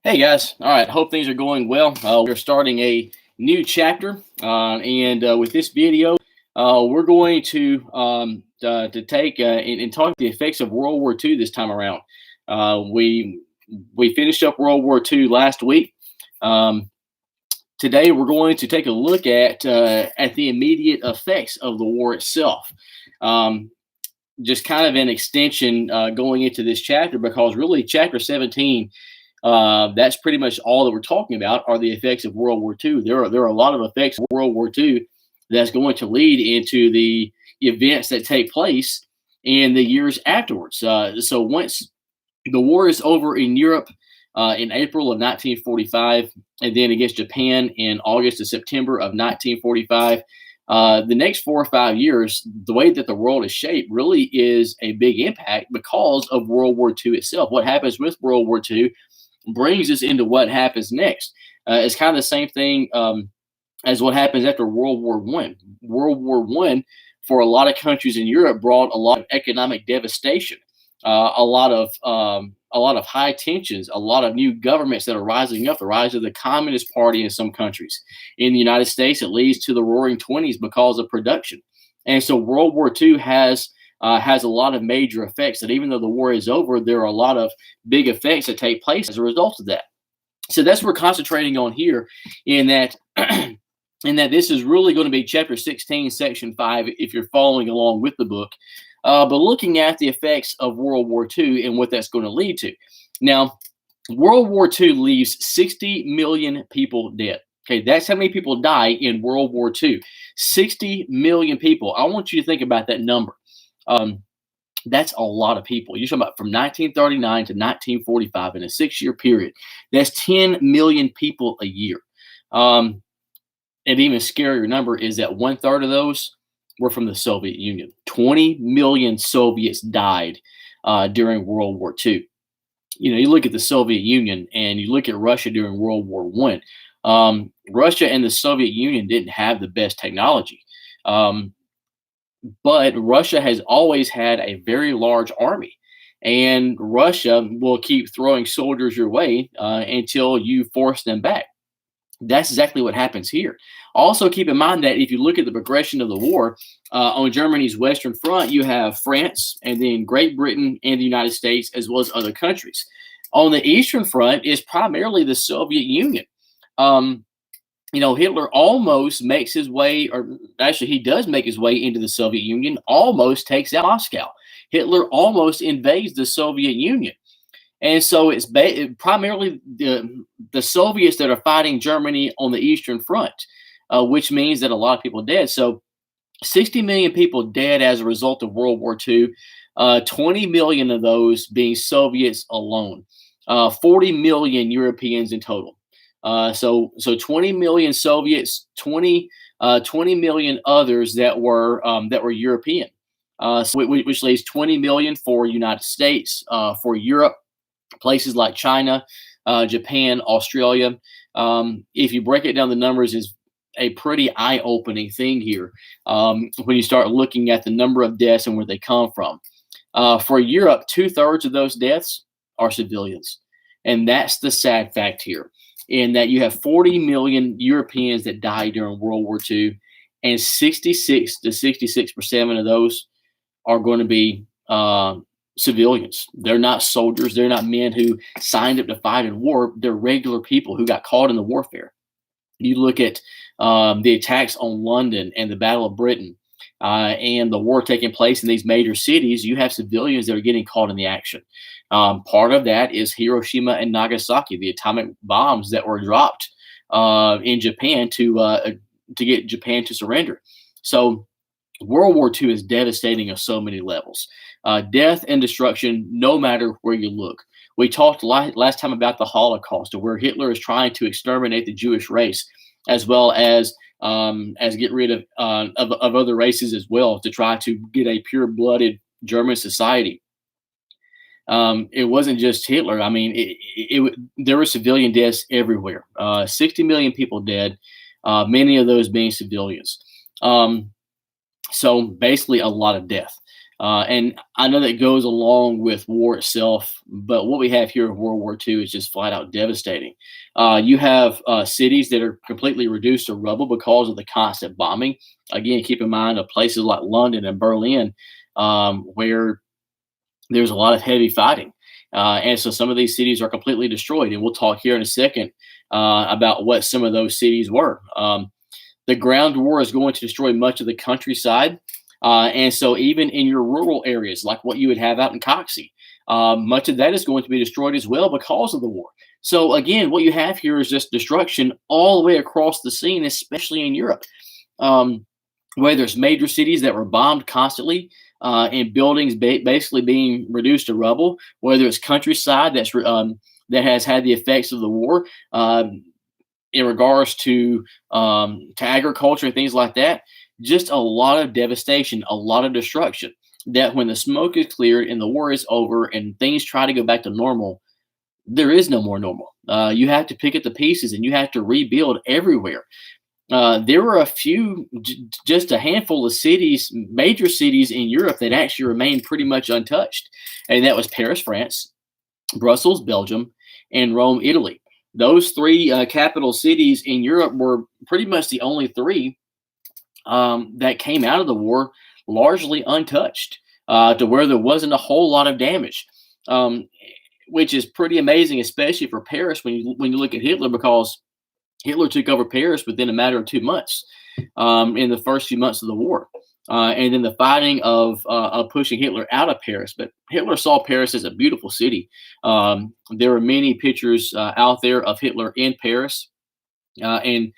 Hey guys, all right. Hope things are going well. We're starting a new chapter, and with this video, we're going to take and talk the effects of World War II this time around. We finished up World War II last week. Um, Today, we're going to take a look at the immediate effects of the war itself. Um, just kind of an extension going into this chapter, because really, chapter 17, that's pretty much all that we're talking about are the effects of World War II. There are a lot of effects of World War II that's going to lead into the events that take place in the years afterwards. So once the war is over in Europe in April of 1945, and then against Japan in August to September of 1945. The next 4 or 5 years, the way that the world is shaped really is a big impact because of World War II itself. What happens with World War II brings us into what happens next. It's kind of the same thing as what happens after World War One. World War One, for a lot of countries in Europe, brought a lot of economic devastation, a lot of high tensions, a lot of new governments that are rising up. The rise of the Communist Party in some countries. In the United States, it leads to the Roaring Twenties because of production, and so World War II has a lot of major effects. That even though the war is over, there are a lot of big effects that take place as a result of that. So that's what we're concentrating on here, in that in that this is really going to be chapter 16, section 5, if you're following along with the book. But looking at the effects of World War II and what that's going to lead to. Now, World War II leaves 60 million people dead. Okay, that's how many people die in World War II. 60 million people. I want you to think about that number. Um, that's a lot of people. You're talking about from 1939 to 1945 in a 6-year period. That's 10 million people a year. Um, an even scarier number is that 1/3 of those were from the Soviet Union. 20 million Soviets died during World War II. You know, you look at the Soviet Union and you look at Russia during World War One. Russia and the Soviet Union didn't have the best technology. Um, but Russia has always had a very large army, and Russia will keep throwing soldiers your way until you force them back. That's exactly what happens here. Also, keep in mind that if you look at the progression of the war, on Germany's Western Front, you have France and then Great Britain and the United States, as well as other countries. On the Eastern Front is primarily the Soviet Union. Um, Hitler almost makes his way, or actually, he does make his way into the Soviet Union, almost takes out Moscow. Hitler almost invades the Soviet Union. And so it's primarily the Soviets that are fighting Germany on the Eastern Front, which means that a lot of people are dead. So 60 million people dead as a result of World War II, 20 million of those being Soviets alone, 40 million Europeans in total. So 20 million Soviets, 20 million others that were European, which leaves 20 million for United States, for Europe, places like China, Japan, Australia. If you break it down, the numbers is a pretty eye-opening thing here when you start looking at the number of deaths and where they come from. For Europe, 2/3 of those deaths are civilians, and that's the sad fact here. In that you have 40 million Europeans that died during World War II, and 66 to 66% of those are going to be civilians. They're not soldiers. They're not men who signed up to fight in war. They're regular people who got caught in the warfare. You look at the attacks on London and the Battle of Britain, and the war taking place in these major cities. You have civilians that are getting caught in the action. Part of that is Hiroshima and Nagasaki, the atomic bombs that were dropped in Japan to get Japan to surrender. So World War II is devastating on so many levels. Death and destruction, no matter where you look. We talked last time about the Holocaust, where Hitler is trying to exterminate the Jewish race, as well as get rid of other races as well, to try to get a pure-blooded German society. It wasn't just Hitler. I mean, there were civilian deaths everywhere. 60 million people dead, many of those being civilians. So basically, a lot of death. And I know that goes along with war itself, but what we have here in World War II is just flat out devastating. You have cities that are completely reduced to rubble because of the constant bombing. Again, keep in mind of places like London and Berlin, where there's a lot of heavy fighting. And so some of these cities are completely destroyed. And we'll talk here in a second about what some of those cities were. The ground war is going to destroy much of the countryside. And so even in your rural areas, like what you would have out in Coxie, much of that is going to be destroyed as well because of the war. So again, what you have here is just destruction all the way across the scene, especially in Europe. Um, where there's major cities that were bombed constantly, and buildings basically being reduced to rubble, whether it's countryside that has had the effects of the war, in regards to agriculture and things like that. Just a lot of devastation, a lot of destruction. That when the smoke is cleared and the war is over and things try to go back to normal, there is no more normal. You have to pick up the pieces and you have to rebuild everywhere. There were just a handful of cities, major cities in Europe that actually remained pretty much untouched. And that was Paris, France, Brussels, Belgium, and Rome, Italy. Those three capital cities in Europe were pretty much the only three that came out of the war largely untouched, to where there wasn't a whole lot of damage, which is pretty amazing, especially for Paris when you look at Hitler, because Hitler took over Paris within a matter of 2 months, in the first few months of the war. And then the fighting of pushing Hitler out of Paris. But Hitler saw Paris as a beautiful city. There are many pictures out there of Hitler in Paris. And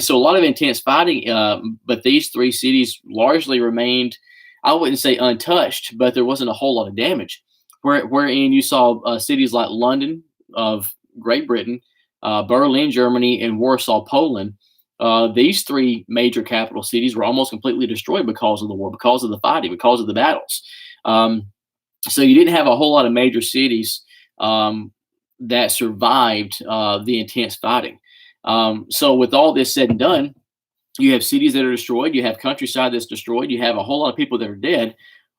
so a lot of intense fighting, but these three cities largely remained, I wouldn't say untouched, but there wasn't a whole lot of damage. Wherein you saw cities like London of Great Britain, Berlin, Germany, and Warsaw, Poland. These three major capital cities were almost completely destroyed because of the war, because of the fighting, because of the battles. So you didn't have a whole lot of major cities that survived the intense fighting. So with all this said and done, you have cities that are destroyed, you have countryside that's destroyed, you have a whole lot of people that are dead.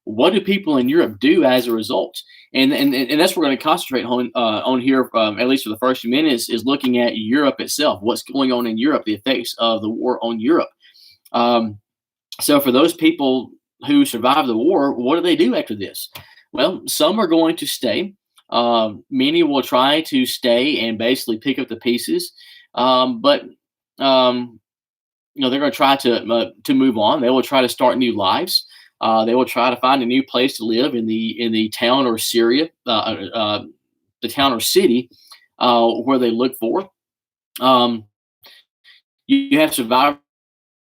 What do people in Europe do as a result? And that's what we're going to concentrate on here, at least for the first few minutes, is looking at Europe itself. What's going on in Europe? The effects of the war on Europe. So for those people who survived the war, what do they do after this? Well, some are going to stay. Many will try to stay and basically pick up the pieces, but they're going to try to move on. They will try to start new lives. They will try to find a new place to live in the town or the town or city where they look for. You have survivors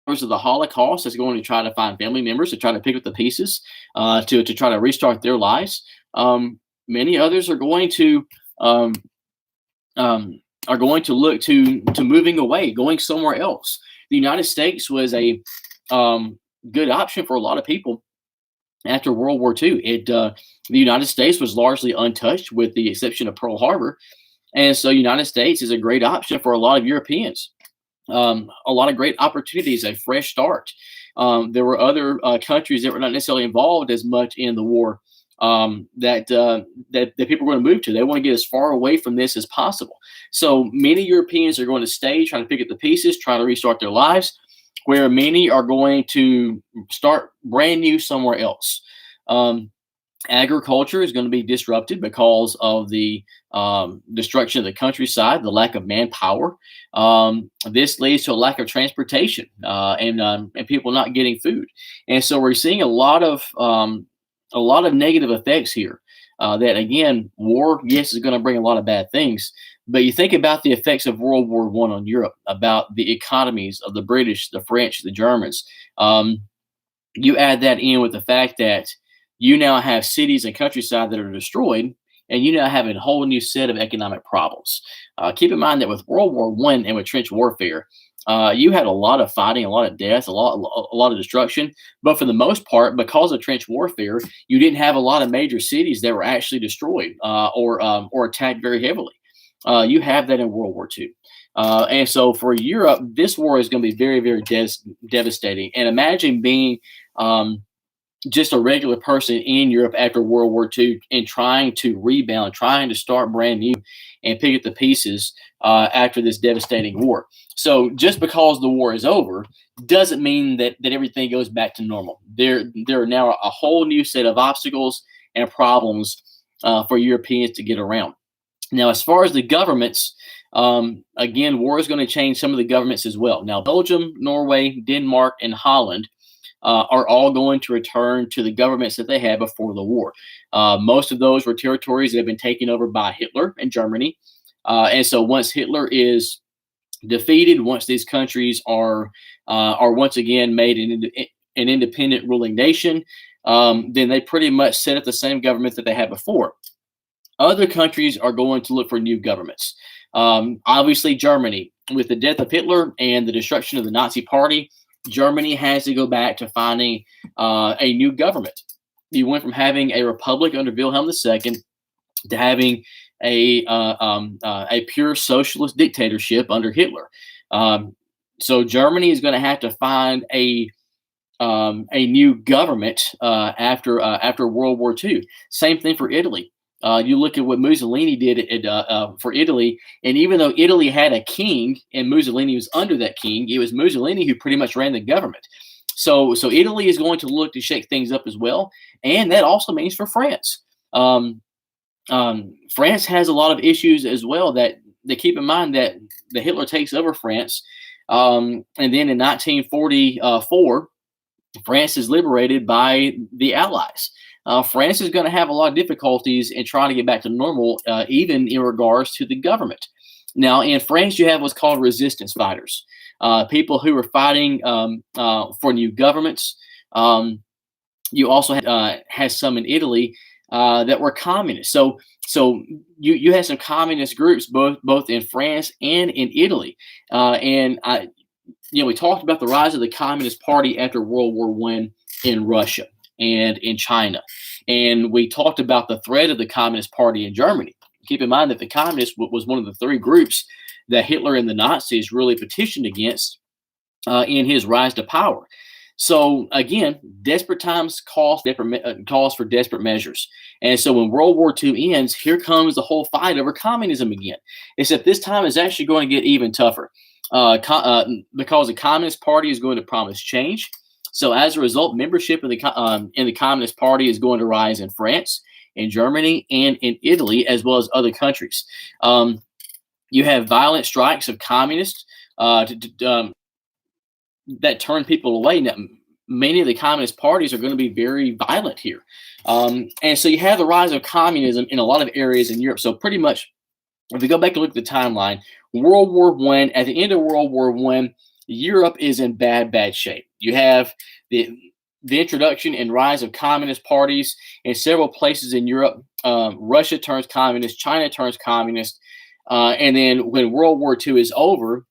of the Holocaust that's going to try to find family members to try to pick up the pieces to try to restart their lives. Many others are going to look to moving away, going somewhere else. The United States was a good option for a lot of people after World War II. The United States was largely untouched with the exception of Pearl Harbor. And so United States is a great option for a lot of Europeans. A lot of great opportunities, a fresh start. There were other countries that were not necessarily involved as much in the war that people are going to move to. They want to get as far away from this as possible. So many Europeans are going to stay, trying to pick up the pieces, try to restart their lives, where many are going to start brand new somewhere else. Agriculture is going to be disrupted because of the destruction of the countryside, the lack of manpower. This leads to a lack of transportation and people not getting food. And so we're seeing a lot of negative effects here. That again, war, yes, is going to bring a lot of bad things. But you think about the effects of World War I on Europe, about the economies of the British, the French, the Germans. You add that in with the fact that you now have cities and countryside that are destroyed, and you now have a whole new set of economic problems. Keep in mind that with World War I and with trench warfare, you had a lot of fighting, a lot of death, a lot of destruction. But for the most part, because of trench warfare, you didn't have a lot of major cities that were actually destroyed or attacked very heavily. You have that in World War II. And so for Europe, this war is going to be very, very devastating. And imagine being just a regular person in Europe after World War II and trying to rebound, trying to start brand new and pick up the pieces after this devastating war. So just because the war is over doesn't mean that everything goes back to normal. There are now a whole new set of obstacles and problems for Europeans to get around. Now, as far as the governments, again, war is going to change some of the governments as well. Now, Belgium, Norway, Denmark, and Holland are all going to return to the governments that they had before the war. Most of those were territories that have been taken over by Hitler and Germany. And so once Hitler is defeated, once these countries are once again made an independent ruling nation, then they pretty much set up the same government that they had before. Other countries are going to look for new governments. Obviously, Germany, with the death of Hitler and the destruction of the Nazi Party, Germany has to go back to finding a new government. You went from having a republic under Wilhelm II to having a pure socialist dictatorship under Hitler. So Germany is going to have to find a new government after World War II. Same thing for Italy. You look at what Mussolini did for Italy, and even though Italy had a king and Mussolini was under that king, it was Mussolini who pretty much ran the government. So Italy is going to look to shake things up as well, and that also means for France. France has a lot of issues as well that they keep in mind that the Hitler takes over France, and then in 1944, France is liberated by the Allies. France is going to have a lot of difficulties in trying to get back to normal, even in regards to the government. Now, in France, you have what's called resistance fighters, people who are fighting for new governments. You also had some in Italy that were communist. So you had some communist groups both in France and in Italy. We talked about the rise of the Communist Party after World War I in Russia and in China. And we talked about the threat of the Communist Party in Germany. Keep in mind that the Communists was one of the three groups that Hitler and the Nazis really petitioned against in his rise to power. So again, desperate times calls for desperate measures. And so when World War II ends, here comes the whole fight over communism again. Except this time is actually going to get even tougher because the Communist Party is going to promise change. So as a result, membership in the Communist Party is going to rise in France, in Germany, and in Italy, as well as other countries. You have violent strikes of communists that turn people away. Now, many of the communist parties are going to be very violent here. And so you have the rise of communism in a lot of areas in Europe. So pretty much, if we go back and look at the timeline, World War I, at the end of World War I, Europe is in bad shape. You have the introduction and rise of communist parties in several places in Europe. Russia turns communist, China turns communist. And then when World War II is over,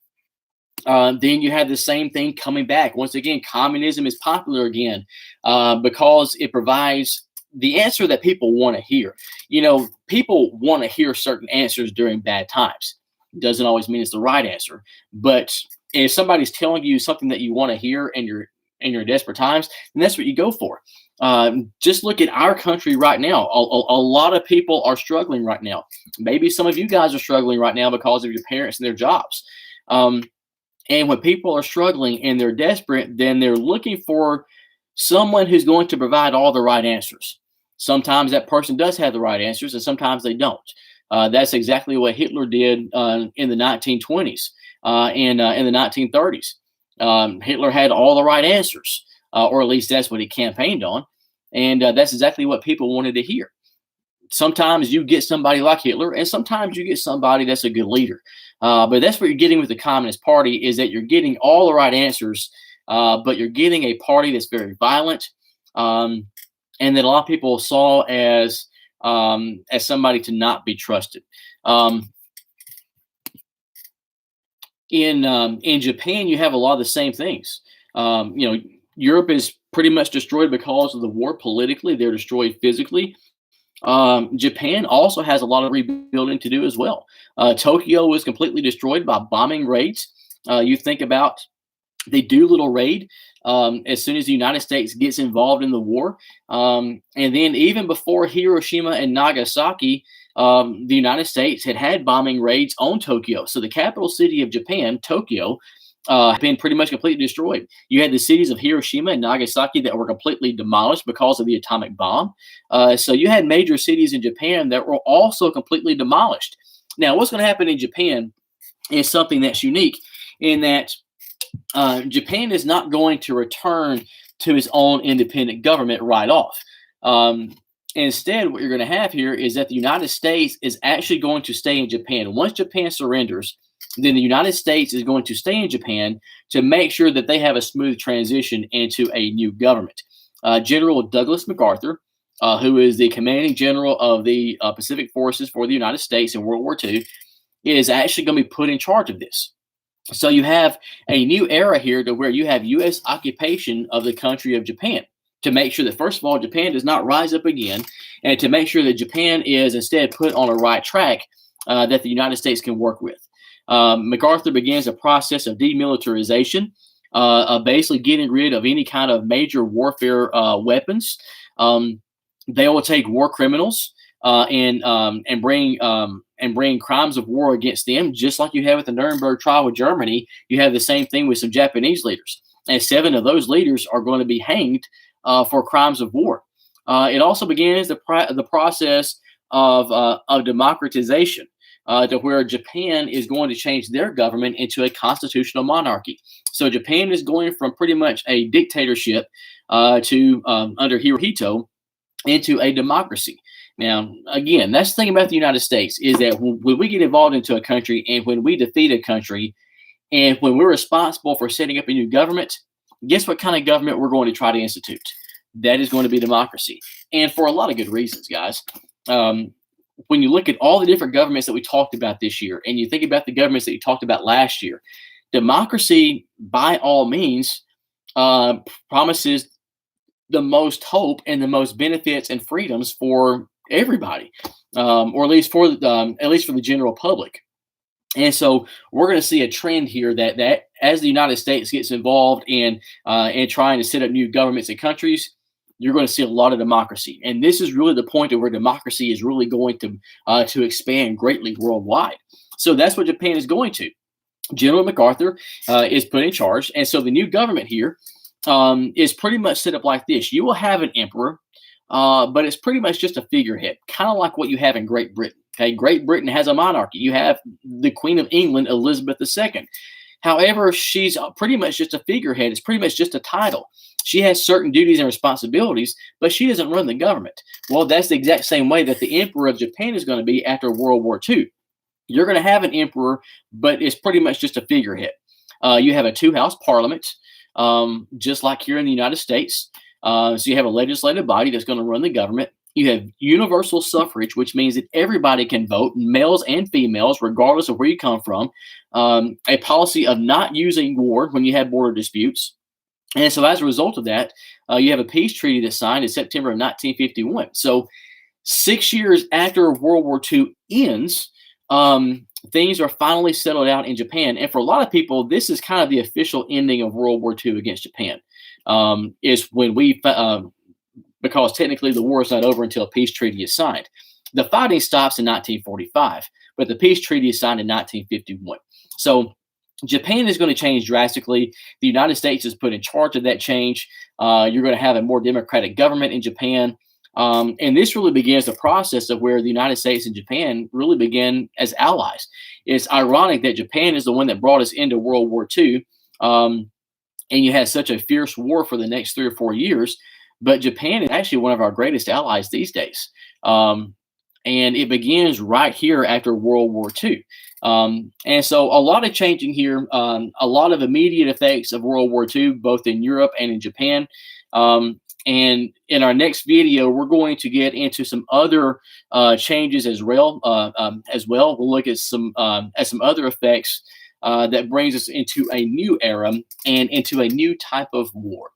then you have the same thing coming back. Once again, communism is popular again because it provides the answer that people want to hear. You know, people want to hear certain answers during bad times. It doesn't always mean it's the right answer. But if somebody's telling you something that you want to hear in your desperate times, then that's what you go for. Just look at our country right now. A lot of people are struggling right now. Maybe some of you guys are struggling right now because of your parents and their jobs. And when people are struggling and they're desperate, then they're looking for someone who's going to provide all the right answers. Sometimes that person does have the right answers, and sometimes they don't. That's exactly what Hitler did in the 1920s and in the 1930s. Hitler had all the right answers, or at least that's what he campaigned on. And that's exactly what people wanted to hear. Sometimes you get somebody like Hitler, and sometimes you get somebody that's a good leader. But that's what you're getting with the Communist Party, is that you're getting all the right answers, but you're getting a party that's very violent, and that a lot of people saw as somebody to not be trusted. In Japan, you have a lot of the same things. Europe is pretty much destroyed because of the war politically. They're destroyed physically. Japan also has a lot of rebuilding to do as well. Tokyo was completely destroyed by bombing raids. You think about the Doolittle raid. as soon as the United States gets involved in the war. And then even before Hiroshima and Nagasaki, the United States had bombing raids on Tokyo. So the capital city of Japan, Tokyo, had been pretty much completely destroyed. You had the cities of Hiroshima and Nagasaki that were completely demolished because of the atomic bomb. So you had major cities in Japan that were also completely demolished. Now, what's going to happen in Japan is something that's unique in that Japan is not going to return to its own independent government right off. Instead, what you're going to have here is that the United States is actually going to stay in Japan. Once Japan surrenders, then the United States is going to stay in Japan to make sure that they have a smooth transition into a new government. General Douglas MacArthur, who is the commanding general of the Pacific Forces for the United States in World War II, is actually going to be put in charge of this. So you have a new era here to where you have U.S. occupation of the country of Japan to make sure that, first of all, Japan does not rise up again, and to make sure that Japan is instead put on a right track that the United States can work with. MacArthur begins a process of demilitarization, of basically getting rid of any kind of major warfare weapons. They will take war criminals and bring crimes of war against them, just like you have at the Nuremberg trial with Germany. You have the same thing with some Japanese leaders, and 7 of those leaders are going to be hanged for crimes of war. It also begins the process of democratization, to where Japan is going to change their government into a constitutional monarchy. So Japan is going from pretty much a dictatorship to under Hirohito into a democracy. Now, again, that's the thing about the United States is that when we get involved into a country and when we defeat a country and when we're responsible for setting up a new government, guess what kind of government we're going to try to institute? That is going to be democracy. And for a lot of good reasons, guys. When you look at all the different governments that we talked about this year and you think about the governments that you talked about last year, democracy, by all means, promises the most hope and the most benefits and freedoms for everybody, or at least for the general public. And so we're going to see a trend here that as the United States gets involved in trying to set up new governments and countries, you're going to see a lot of democracy. And this is really the point of where democracy is really going to expand greatly worldwide. So that's what Japan is going to. General MacArthur is put in charge. And so the new government here is pretty much set up like this. You will have an emperor, but it's pretty much just a figurehead, kind of like what you have in Great Britain. Okay, Great Britain has a monarchy. You have the Queen of England, Elizabeth II. However, she's pretty much just a figurehead. It's pretty much just a title. She has certain duties and responsibilities, but she doesn't run the government. Well, that's the exact same way that the emperor of Japan is going to be after World War II. You're going to have an emperor, but it's pretty much just a figurehead. You have a 2-house parliament, just like here in the United States. So you have a legislative body that's going to run the government. You have universal suffrage, which means that everybody can vote, males and females, regardless of where you come from. A policy of not using war when you have border disputes. And so as a result of that, you have a peace treaty that's signed in September of 1951. So 6 years after World War II ends, things are finally settled out in Japan. And for a lot of people, this is kind of the official ending of World War II against Japan. Is when because technically the war is not over until a peace treaty is signed. The fighting stops in 1945, but the peace treaty is signed in 1951. So Japan is going to change drastically. The United States is put in charge of that change. You're going to have a more democratic government in Japan. And this really begins the process of where the United States and Japan really begin as allies. It's ironic that Japan is the one that brought us into World War II. And you had such a fierce war for the next 3 or 4 years. But Japan is actually one of our greatest allies these days. And it begins right here after World War II. And so a lot of changing here, a lot of immediate effects of World War II, both in Europe and in Japan. And in our next video, we're going to get into some other changes as well. We'll look at some other effects that brings us into a new era and into a new type of war.